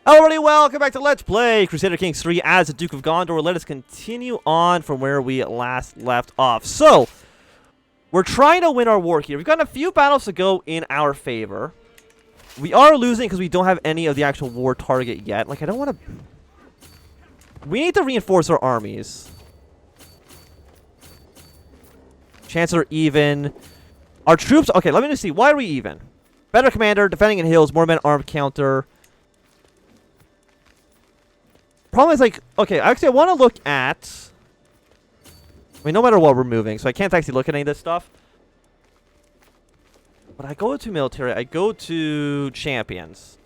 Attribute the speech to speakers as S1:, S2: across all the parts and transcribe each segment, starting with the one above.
S1: Hello everybody, welcome back to Let's Play Crusader Kings III as the Duke of Gondor. Let us continue on from where we last left off. So, we're trying to win our war here. We've got a few battles to go in our favor. We are losing because we don't have any of the actual war target yet. Like, I don't want to... We need to reinforce our armies. Chances are even. Our troops... Okay, let me just see. Why are we even? Better commander, defending in hills, more men armed counter... Problem is, like, okay, actually, I want to look at... I mean, no matter what, we're moving, so I can't actually look at any of this stuff. But I go to military, I go to champions.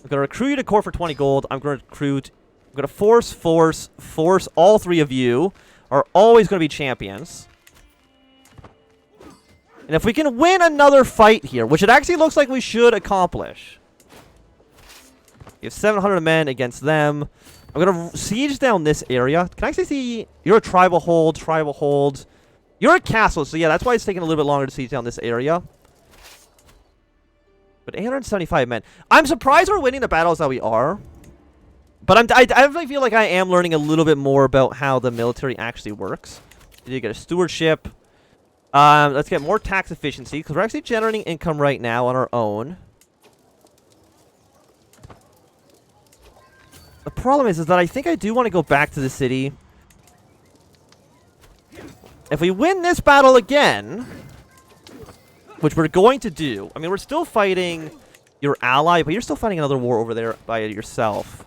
S1: I'm going to recruit you to court for 20 gold. I'm going to recruit... I'm going to force all three of you are always going to be champions. And if we can win another fight here, which it actually looks like we should accomplish... You have 700 men against them. I'm going to siege down this area. Can I actually see... You're a tribal hold, You're a castle, so yeah, that's why it's taking a little bit longer to siege down this area. But 875 men. I'm surprised we're winning the battles that we are. But I definitely feel like I am learning a little bit more about how the military actually works. You get a stewardship. Let's get more tax efficiency, because we're actually generating income right now on our own. The problem is that I think I do want to go back to the city. If we win this battle again, which we're going to do. I mean, we're still fighting your ally, but you're still fighting another war over there by yourself.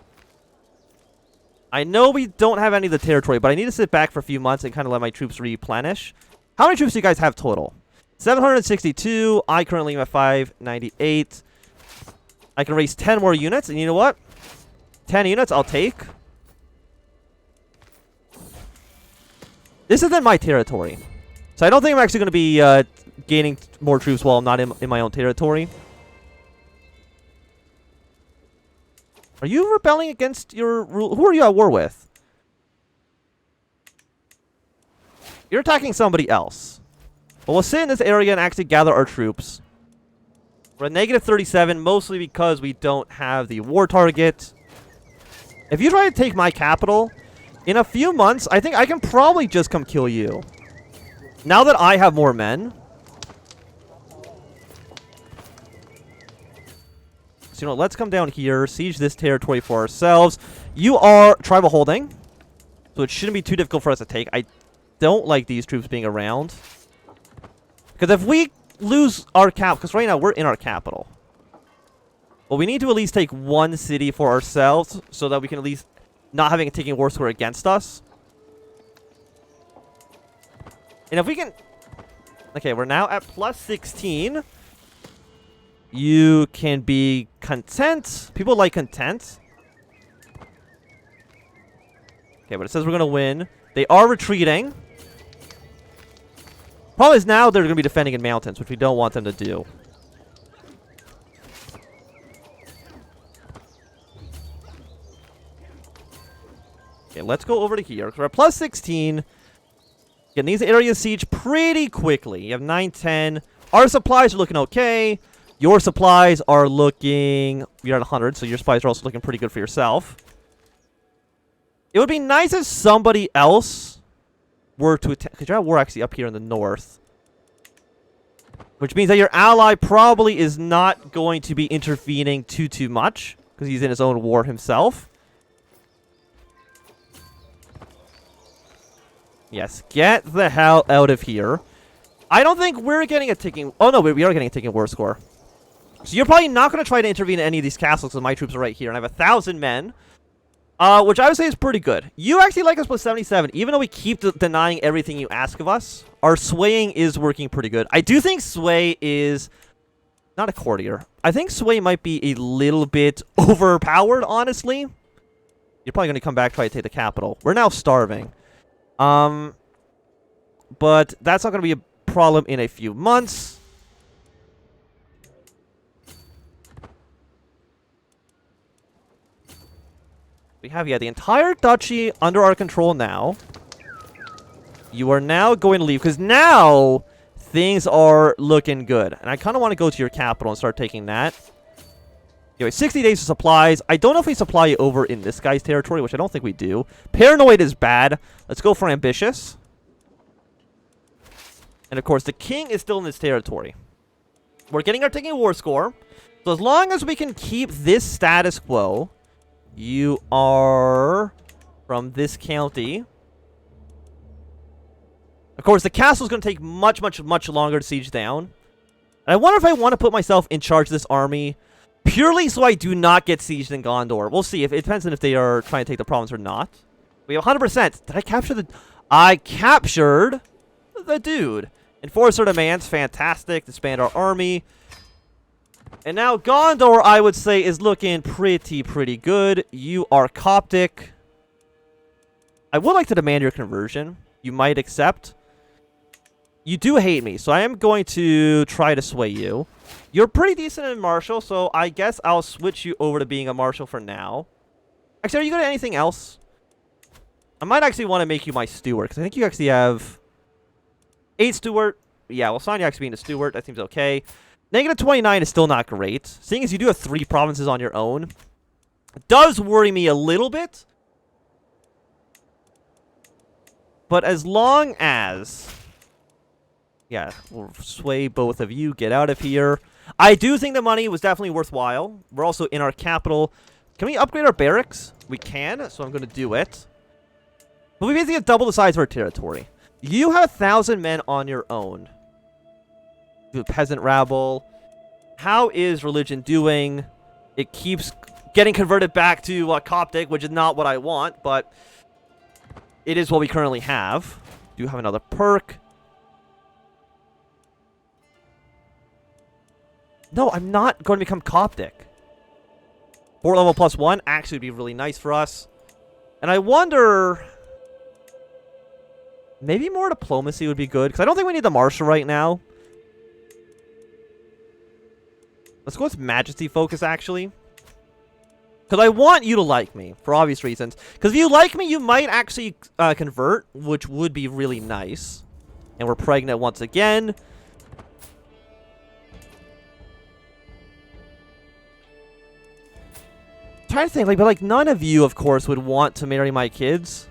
S1: I know we don't have any of the territory, but I need to sit back for a few months and kind of let my troops replenish. How many troops do you guys have total? 762. I currently am at 598. I can raise 10 more units, and you know what? 10 units, I'll take. This isn't my territory. So I don't think I'm actually going to be gaining more troops while I'm not in my own territory. Are you rebelling against your rule? Who are you at war with? You're attacking somebody else. But we'll sit in this area and actually gather our troops. We're at negative 37, mostly because we don't have the war target. If you try to take my capital, in a few months, I think I can probably just come kill you. Now that I have more men. So, you know, let's come down here, siege this territory for ourselves. You are tribal holding, so it shouldn't be too difficult for us to take. I don't like these troops being around. Because if we lose our capital, because right now we're in our capital. Well, we need to at least take one city for ourselves so that we can at least not having a taking war score against us. And if we can... Okay, we're now at plus 16. You can be content. People like content. Okay, but it says we're going to win. They are retreating. Problem is now they're going to be defending in mountains, which we don't want them to do. Okay, let's go over to here. We're at plus 16. Getting these areas siege pretty quickly. You have 9, 10. Our supplies are looking okay. Your supplies are looking... You're at 100, so your supplies are also looking pretty good for yourself. It would be nice if somebody else were to attack... Because you're at war actually up here in the north. Which means that your ally probably is not going to be intervening too much. Because he's in his own war himself. Yes, get the hell out of here. I don't think we're getting a ticking... Oh, no, we are getting a ticking war score. So you're probably not going to try to intervene in any of these castles because my troops are right here. And I have 1,000 men. Which I would say is pretty good. You actually like us plus 77. Even though we keep denying everything you ask of us, our swaying is working pretty good. I do think sway is... Not a courtier. I think sway might be a little bit overpowered, honestly. You're probably going to come back try to take the capital. We're now starving. But that's not going to be a problem in a few months. We have, yeah, the entire duchy under our control now. You are now going to leave, because now things are looking good. And I kind of want to go to your capital and start taking that. Anyway, 60 days of supplies. I don't know if we supply over in this guy's territory, which I don't think we do. Paranoid is bad. Let's go for ambitious. And of course, the king is still in this territory. We're getting our taking war score. So as long as we can keep this status quo, you are from this county. Of course, the castle is going to take much longer to siege down. And I wonder if I want to put myself in charge of this army purely so I do not get sieged in Gondor. We'll see. It depends on if they are trying to take the province or not. We have 100%. Did I capture the... I captured the dude. Enforcer demands. Fantastic. Disband our army. And now Gondor, I would say, is looking pretty good. You are Coptic. I would like to demand your conversion. You might accept. You do hate me, so I am going to try to sway you. You're pretty decent in martial, so I guess I'll switch you over to being a martial for now. Actually, are you good at anything else? I might actually want to make you my steward, because I think you actually have 8 steward. Yeah, we'll sign you actually being a steward. That seems okay. Negative 29 is still not great. Seeing as you do have 3 provinces on your own, it does worry me a little bit. But as long as... yeah, we'll sway both of you. Get out of here. I do think the money was definitely worthwhile. We're also in our capital. Can we upgrade our barracks? We can, so I'm going to do it. But we basically have double the size of our territory. You have 1,000 men on your own. The peasant rabble. How is religion doing? It keeps getting converted back to Coptic, which is not what I want, but it is what we currently have. Do have another perk. No, I'm not going to become Coptic. 4 level +1 actually would be really nice for us. And I wonder... maybe more diplomacy would be good, because I don't think we need the martial right now. Let's go with majesty focus, actually. Because I want you to like me, for obvious reasons. Because if you like me, you might actually convert, which would be really nice. And we're pregnant once again. I'm trying to think, but none of you, of course, would want to marry my kids.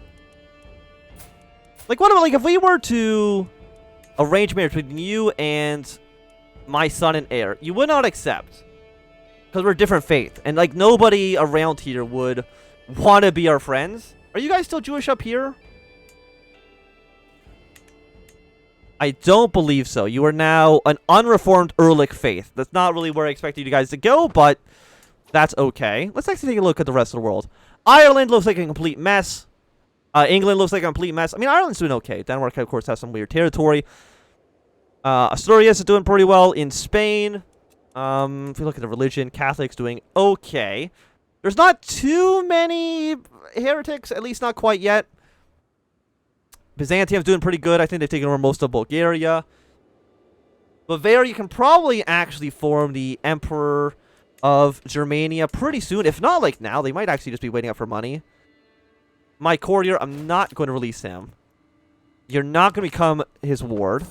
S1: What about, if we were to arrange marriage between you and my son and heir, you would not accept. Because we're different faith. And, nobody around here would want to be our friends. Are you guys still Jewish up here? I don't believe so. You are now an unreformed Ehrlich faith. That's not really where I expected you guys to go, but that's okay. Let's actually take a look at the rest of the world. Ireland looks like a complete mess. England looks like a complete mess. I mean, Ireland's doing okay. Denmark, of course, has some weird territory. Asturias is doing pretty well in Spain. If we look at the religion, Catholics doing okay. There's not too many heretics, at least not quite yet. Byzantium's doing pretty good. I think they've taken over most of Bulgaria. Bavaria can probably actually form the Emperor of Germania pretty soon. If not now, they might actually just be waiting up for money. My courtier, I'm not going to release him. You're not going to become his ward.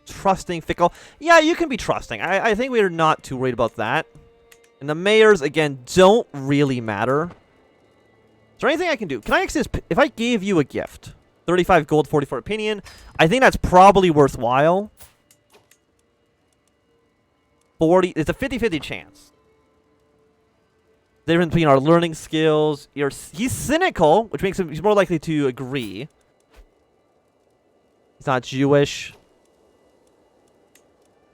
S1: Trusting, fickle. Yeah, you can be trusting. I think we're not too worried about that. And the mayors, again, don't really matter. Is there anything I can do? Can I access... if I gave you a gift, 35 gold, 44 opinion, I think that's probably worthwhile. 40... it's a 50-50 chance. The difference between our learning skills... he's cynical, which makes him... he's more likely to agree. He's not Jewish.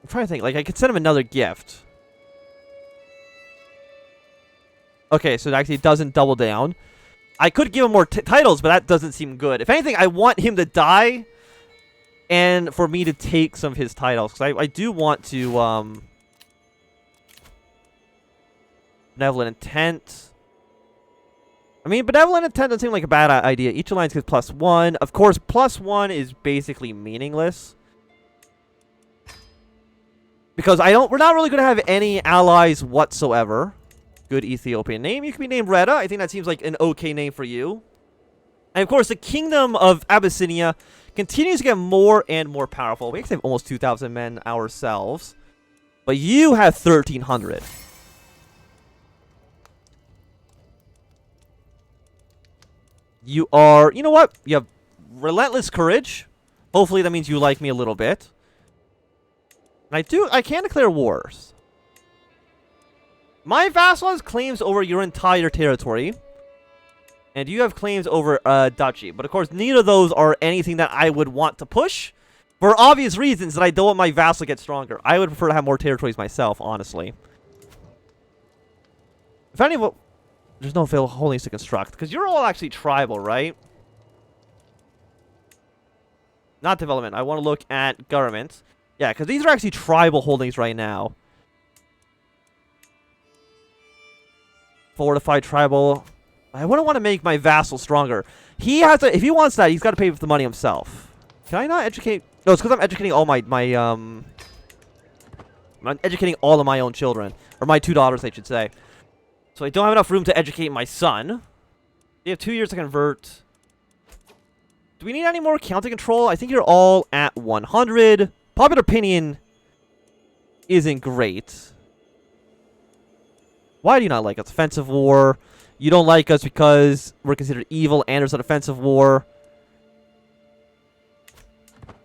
S1: I'm trying to think. I could send him another gift. Okay, so it actually doesn't double down. I could give him more titles, but that doesn't seem good. If anything, I want him to die and for me to take some of his titles. Because I do want to... benevolent intent. I mean, benevolent intent doesn't seem like a bad idea. Each alliance gets +1. Of course, +1 is basically meaningless. Because we're not really going to have any allies whatsoever. Good Ethiopian name. You can be named Reda. I think that seems like an okay name for you. And of course, the Kingdom of Abyssinia continues to get more and more powerful. We actually have almost 2,000 men ourselves. But you have 1,300. You are... You know what? You have relentless courage. Hopefully that means you like me a little bit. And I can declare wars. My vassal has claims over your entire territory. And you have claims over duchy. But of course, neither of those are anything that I would want to push. For obvious reasons that I don't want my vassal to get stronger. I would prefer to have more territories myself, honestly. If any of... There's no holdings to construct. Because you're all actually tribal, right? Not development. I want to look at government. Yeah, because these are actually tribal holdings right now. Fortified tribal. I wouldn't want to make my vassal stronger. He has to... If he wants that, he's got to pay for the money himself. Can I not educate... No, it's because I'm educating all I'm educating all of my own children. Or my 2 daughters, I should say. So I don't have enough room to educate my son. You have 2 years to convert. Do we need any more county control? I think you're all at 100. Popular opinion isn't great. Why do you not like us? Offensive war. You don't like us because we're considered evil and there's an offensive war.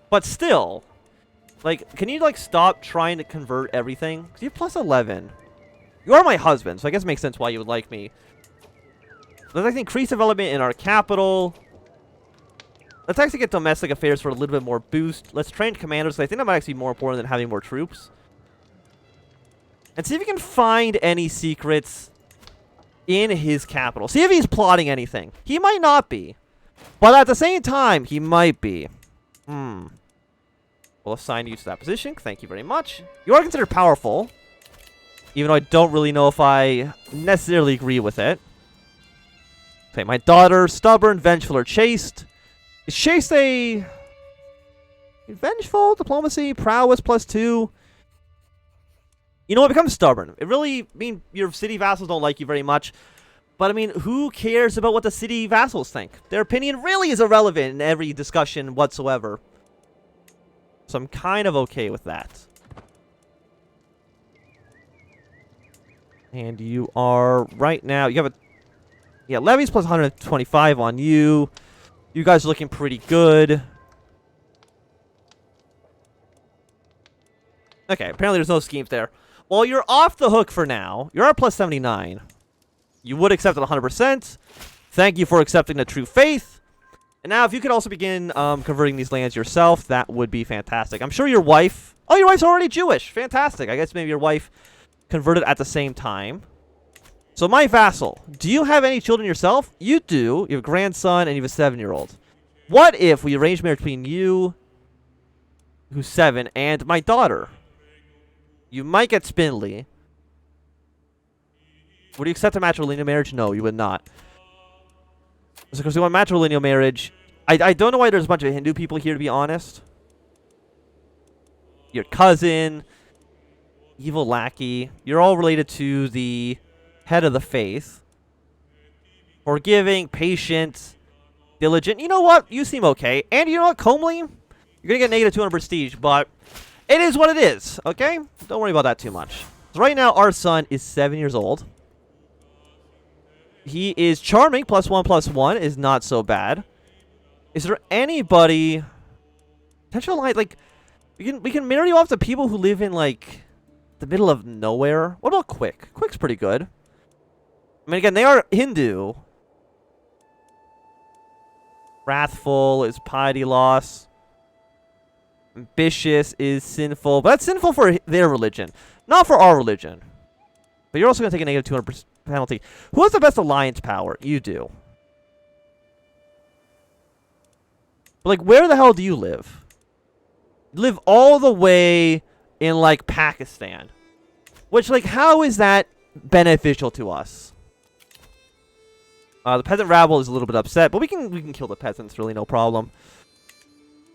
S1: But still, like, can you, like, stop trying to convert everything? Because you have plus 11. You are my husband, so I guess it makes sense why you would like me. Let's actually increase development in our capital. Let's actually get domestic affairs for a little bit more boost. Let's train commanders, because I think that might actually be more important than having more troops. And see if you can find any secrets in his capital. See if he's plotting anything. He might not be. But at the same time, he might be. We'll assign you to that position. Thank you very much. You are considered powerful. Even though I don't really know if I necessarily agree with it. Okay, my daughter, stubborn, vengeful, or chaste. Is chaste a... Vengeful, diplomacy, prowess +2. You know what? Become stubborn. It really... I mean, your city vassals don't like you very much. But, I mean, who cares about what the city vassals think? Their opinion really is irrelevant in every discussion whatsoever. So I'm kind of okay with that. And you are right now... You have a... Yeah, levies plus 125 on you. You guys are looking pretty good. Okay, apparently there's no schemes there. Well, you're off the hook for now. You're at plus 79. You would accept it 100%. Thank you for accepting the true faith. And now, if you could also begin converting these lands yourself, that would be fantastic. I'm sure your wife... Oh, your wife's already Jewish. Fantastic. I guess maybe your wife converted at the same time. So, my vassal, do you have any children yourself? You do. You have a grandson and you have a 7-year-old. What if we arrange marriage between you, who's 7, and my daughter? You might get spindly. Would you accept a matrilineal marriage? No, you would not. Because we want matrilineal marriage. I don't know why there's a bunch of Hindu people here, to be honest. Your cousin, evil lackey. You're all related to the head of the faith. Forgiving, patient, diligent. You know what? You seem okay. And you know what? Comely? You're going to get negative 200 prestige, but it is what it is, okay? Don't worry about that too much. So right now, our son is 7 years old. He is charming. +1/+1 is not so bad. Is there anybody... Potential line, like... We can marry you off to people who live in, like... the middle of nowhere. What about Quick? Quick's pretty good. I mean, again, they are Hindu. Wrathful is piety loss. Ambitious is sinful. But that's sinful for their religion. Not for our religion. But you're also going to take a negative 200% penalty. Who has the best alliance power? You do. But, like, where the hell do you live? You live all the way in, like, Pakistan. Which, like, how is that beneficial to us? The peasant rabble is a little bit upset, but we can kill the peasants, really no problem.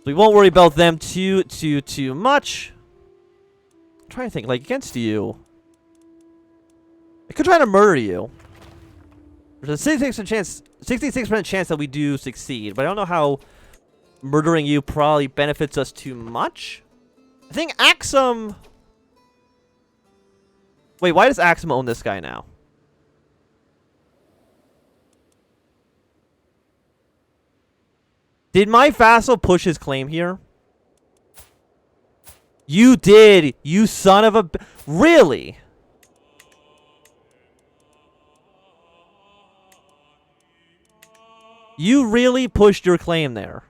S1: We won't worry about them too much. I'm trying to think, like, against you. I could try to murder you. There's a 66% chance that we do succeed, but I don't know how murdering you probably benefits us too much. I think Axum Wait, why does Axum own this guy now? Did my vassal push his claim here? You did, you son of a... Really? You really pushed your claim there.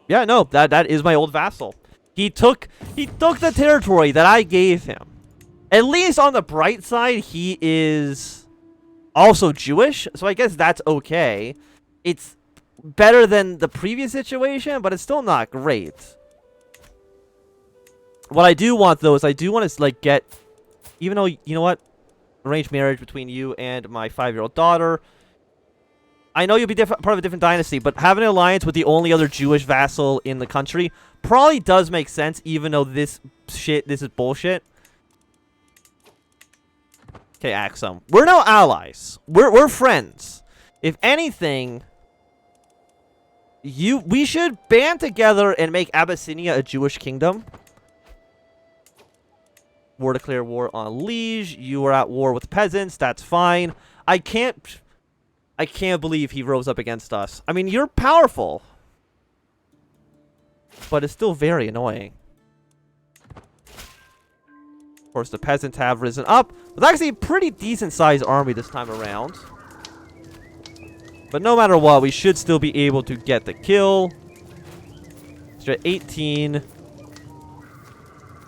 S1: Yeah, no, that is my old vassal. He took the territory that I gave him. At least on the bright side, he is also Jewish, so I guess that's okay. It's better than the previous situation, but it's still not great. What I do want, though, is I do want to, like, get... Even though, you know what? Arranged marriage between you and my 5-year-old daughter. I know you'll be part of a different dynasty, but having an alliance with the only other Jewish vassal in the country probably does make sense, even though this is bullshit. Okay, Axum. We're now allies. We're friends. If anything, we should band together and make Abyssinia a Jewish kingdom. War declare war on Liege. You are at war with peasants. That's fine. I can't believe he rose up against us. I mean, you're powerful, but it's still very annoying. Of course, the peasants have risen up. It's actually a pretty decent-sized army this time around. But no matter what, we should still be able to get the kill. So at 18.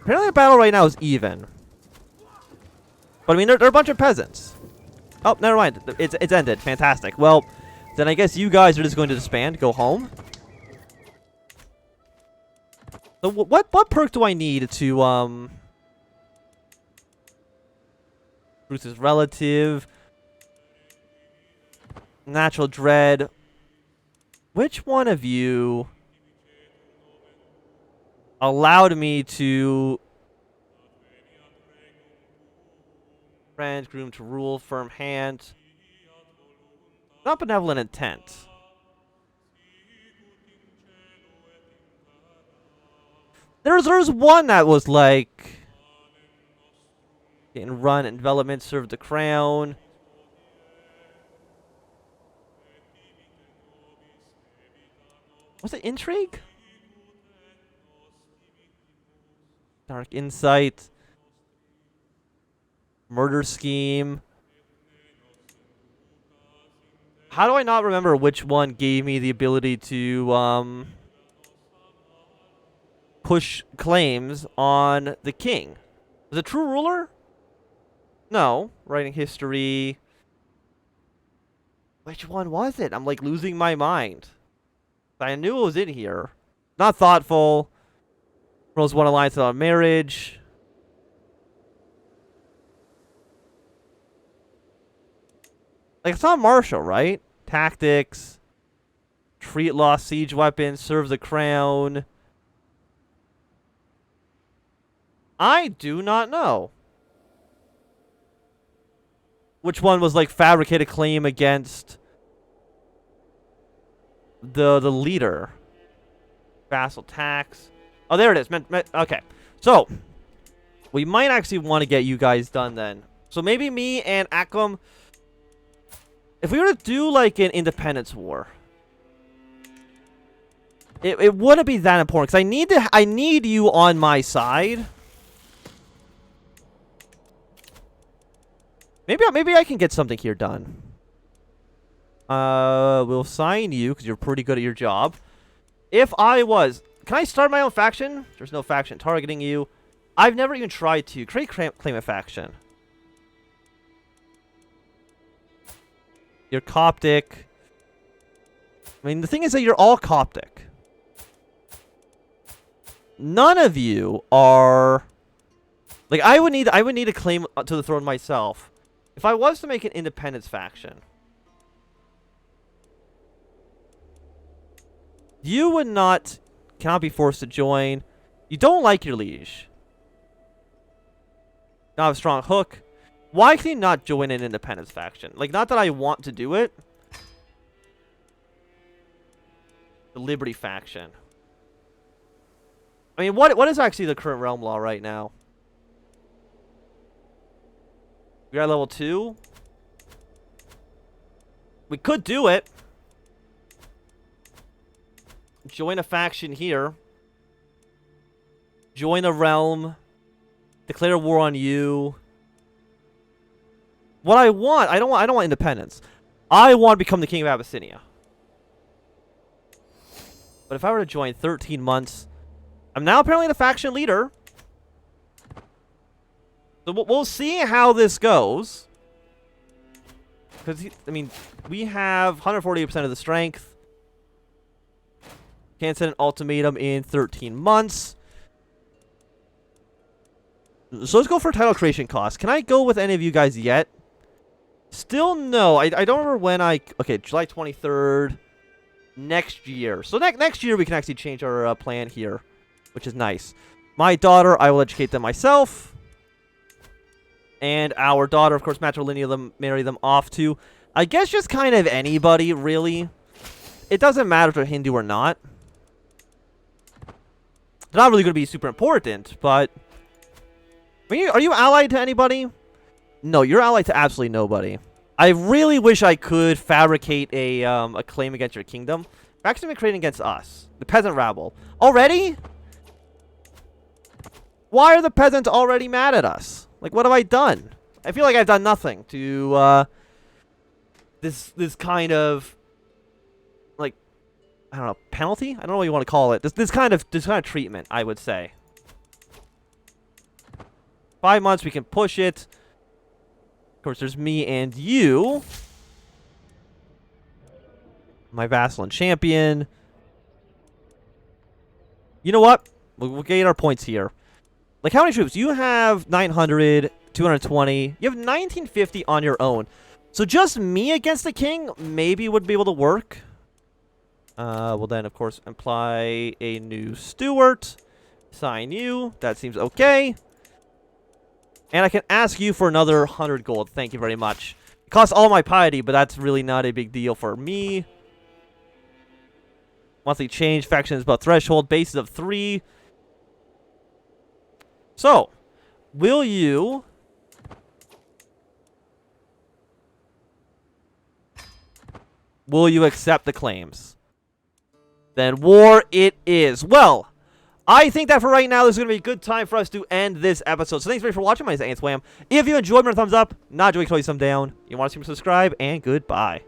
S1: Apparently the battle right now is even. But I mean, they're a bunch of peasants. Oh, never mind. It's ended. Fantastic. Well, then I guess you guys are just going to disband, go home. So what perk do I need to Bruce's relative? Natural dread. Which one of you allowed me to friend, groom to rule, firm hand, not benevolent intent? There's one that was like getting run and development, serve the crown. Was it intrigue? Dark insight. Murder scheme. How do I not remember which one gave me the ability to push claims on the king? Was it true ruler? No. Writing history. Which one was it? I'm like losing my mind. I knew it was in here. Not thoughtful. Rose one alliance without marriage. Like, it's not martial, right? Tactics. Treat lost siege weapons. Serve the crown. I do not know. Which one was, like, fabricated claim against the leader? Vassal tax. Oh, there it is. Okay. So, we might actually want to get you guys done then. So maybe me and Akum, if we were to do like an independence war, it wouldn't be that important because I need you on my side. Maybe I can get something here done. We'll sign you because you're pretty good at your job. If I was... Can I start my own faction? There's no faction targeting you. I've never even tried to claim a faction. You're Coptic. I mean, the thing is that you're all Coptic. None of you are... Like, I would need a claim to the throne myself. If I was to make an independence faction, you would not... Cannot be forced to join. You don't like your liege. Not have a strong hook. Why can you not join an independence faction? Like, not that I want to do it. The Liberty faction. I mean, what is actually the current realm law right now? We got level 2. We could do it. Join a faction here. Join a realm. Declare war on you. What I want, I don't want independence. I want to become the king of Abyssinia. But if I were to join 13 months, I'm now apparently the faction leader. So we'll see how this goes. Because, I mean, we have 148% of the strength. Can't send an ultimatum in 13 months. So let's go for title creation cost. Can I go with any of you guys yet? Still no. I don't remember when I... Okay, July 23rd. Next year. So next year we can actually change our plan here, which is nice. My daughter, I will educate them myself. And our daughter, of course, marry them off to, I guess, just kind of anybody, really. It doesn't matter if they're Hindu or not. They're not really going to be super important, but... Are you allied to anybody? No, you're allied to absolutely nobody. I really wish I could fabricate a claim against your kingdom. They're actually been creating against us. The peasant rabble. Already? Why are the peasants already mad at us? Like, what have I done? I feel like I've done nothing to, this kind of, like, I don't know, penalty? I don't know what you want to call it. This kind of treatment, I would say. 5 months, we can push it. Of course, there's me and you. My vassal and champion. You know what? We'll gain our points here. Like, how many troops? You have 900, 220. You have 1950 on your own. So just me against the king maybe would be able to work. We'll then, of course, imply a new steward. Sign you. That seems okay. And I can ask you for another 100 gold. Thank you very much. It costs all my piety, but that's really not a big deal for me. Monthly change. Faction is about threshold. Bases of 3. So, will you... Will you accept the claims? Then war it is. Well... I think that for right now, this is going to be a good time for us to end this episode. So thanks very much for watching. My name is Wham. If you enjoyed, give me a thumbs up. Not enjoying, throw some down. You want to see me subscribe, and goodbye.